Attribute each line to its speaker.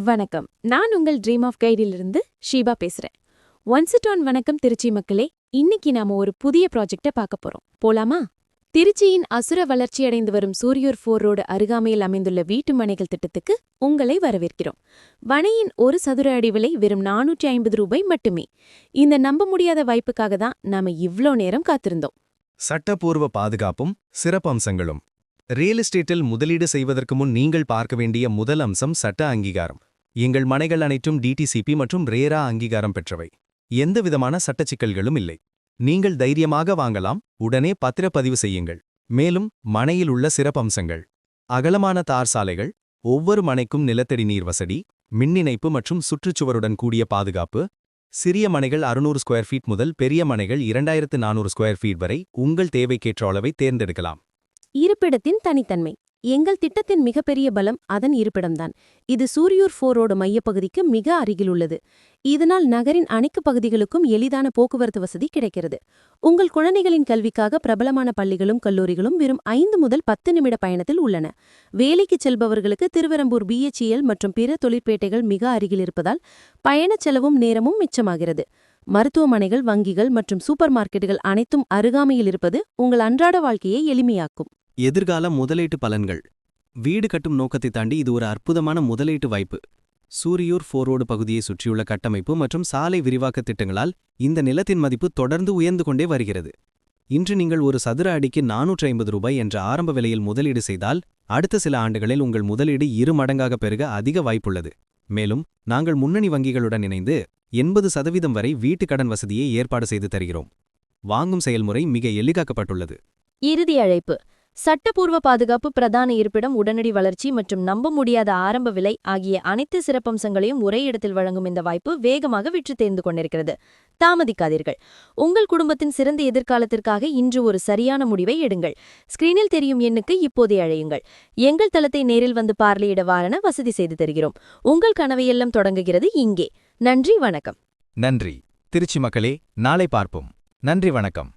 Speaker 1: வணக்கம். நான் உங்கள் ட்ரீம் ஆஃப் கைடிலிருந்து ஷீபா பேசுறேன். ஒன்ஸ் இட் ஆன் வணக்கம் திருச்சி மக்களே. இன்னைக்கு நாம ஒரு புதிய ப்ராஜெக்ட பார்க்க போறோம். போலாமா? திருச்சியின் அசுர வளர்ச்சியடைந்து வரும் சூரியூர் 4 ரோடு அருகாமையில் அமைந்துள்ள வீட்டு மனைகள் திட்டத்துக்கு உங்களை வரவேற்கிறோம். மனையின் ஒரு சதுர அடி விலை வெறும் 450 ரூபாய் மட்டுமே. இந்த நம்ப முடியாத வாய்ப்புக்காக தான் நாம இவ்ளோ நேரம் காத்திருந்தோம்.
Speaker 2: சட்டப்பூர்வ பாதுகாப்பும் சிறப்பம்சங்களும். ரியல் எஸ்டேட்டில் முதலீடு செய்வதற்கு முன் நீங்கள் பார்க்க வேண்டிய முதல் அம்சம் சட்ட அங்கீகாரம். எங்கள் மனைகள் அனைத்தும் டிடிசிபி மற்றும் ரேரா அங்கீகாரம் பெற்றவை. எந்தவிதமான சட்ட சிக்கல்களும் இல்லை. நீங்கள் தைரியமாக வாங்கலாம். உடனே பத்திரப்பதிவு செய்யுங்கள். மேலும் மனையில் உள்ள சிறப்பம்சங்கள்: அகலமான தார் சாலைகள், ஒவ்வொரு மனைக்கும் நிலத்தடி நீர் வசதி, மின் இணைப்பு மற்றும் சுற்றுச்சுவருடன் கூடிய பாதுகாப்பு. சிறிய மனைகள் 600 ஸ்கொயர் ஃபீட் முதல் பெரிய மனைகள் 2400 ஸ்கொயர் ஃபீட் வரை உங்கள் தேவைக்கேற்ற அளவை தேர்ந்தெடுக்கலாம்.
Speaker 1: இருப்பிடத்தின் தனித்தன்மை. எங்கள் திட்டத்தின் மிகப்பெரிய பலம் அதன் இருப்பிடம்தான். இது சூரியூர் 4 ரோடு மையப்பகுதிக்கு மிக அருகில் உள்ளது. இதனால் நகரின் அனைத்து பகுதிகளுக்கும் எளிதான போக்குவரத்து வசதி கிடைக்கிறது. உங்கள் குழந்தைகளின் கல்விக்காக பிரபலமான பள்ளிகளும் கல்லூரிகளும் வெறும் 5 முதல் 10 நிமிட பயணத்தில் உள்ளன. வேலைக்கு செல்பவர்களுக்கு திருவெறும்பூர் BHEL மற்றும் பிற தொழிற்பேட்டைகள் மிக அருகில் இருப்பதால் பயணச் செலவும் நேரமும் மிச்சமாகிறது. மருத்துவமனைகள், வங்கிகள் மற்றும் சூப்பர் மார்க்கெட்டுகள் அனைத்தும் அருகாமையில் இருப்பது உங்கள் அன்றாட வாழ்க்கையை எளிமையாக்கும்.
Speaker 3: எதிர்கால முதலீட்டு பலன்கள். வீடு கட்டும் நோக்கத்தை தாண்டி இது ஒரு அற்புதமான முதலீட்டு வாய்ப்பு. சூரியூர் 4 ரோடு பகுதியை சுற்றியுள்ள கட்டமைப்பு மற்றும் சாலை விரிவாக்க திட்டங்களால் இந்த நிலத்தின் மதிப்பு தொடர்ந்து உயர்ந்து கொண்டே வருகிறது. இன்று நீங்கள் ஒரு சதுர அடிக்கு 450 ரூபாய் என்ற ஆரம்ப விலையில் முதலீடு செய்தால் அடுத்த சில ஆண்டுகளில் உங்கள் முதலீடு 2 மடங்காக பெருக அதிக வாய்ப்புள்ளது. மேலும் நாங்கள் முன்னணி வங்கிகளுடன் இணைந்து 80% வரை வீட்டுக் கடன் வசதியை ஏற்பாடு செய்து தருகிறோம். வாங்கும் செயல்முறை மிக எளிதாக்கப்பட்டுள்ளது.
Speaker 1: இறுதி அழைப்பு: சட்டப்பூர்வ பாதுகாப்பு, பிரதான இருப்பிடம், உடனடி வளர்ச்சி மற்றும் நம்ப முடியாத ஆரம்ப விலை ஆகிய அனைத்து சிறப்பம்சங்களையும் ஒரே இடத்தில் வழங்கும் இந்த வாய்ப்பு வேகமாக விற்று தேர்ந்து கொண்டிருக்கிறது. தாமதிக்காதீர்கள். உங்கள் குடும்பத்தின் சிறந்த எதிர்காலத்திற்காக இன்று ஒரு சரியான முடிவை எடுங்கள். ஸ்கிரீனில் தெரியும் எண்ணுக்கு இப்போதே அழையுங்கள். எங்கள் தளத்தை நேரில் வந்து பார்வையிட வாரண வசதி செய்து தருகிறோம். உங்கள் கனவையெல்லாம் தொடங்குகிறது இங்கே. நன்றி, வணக்கம்.
Speaker 2: நன்றி திருச்சி மக்களே. நாளை பார்ப்போம். நன்றி, வணக்கம்.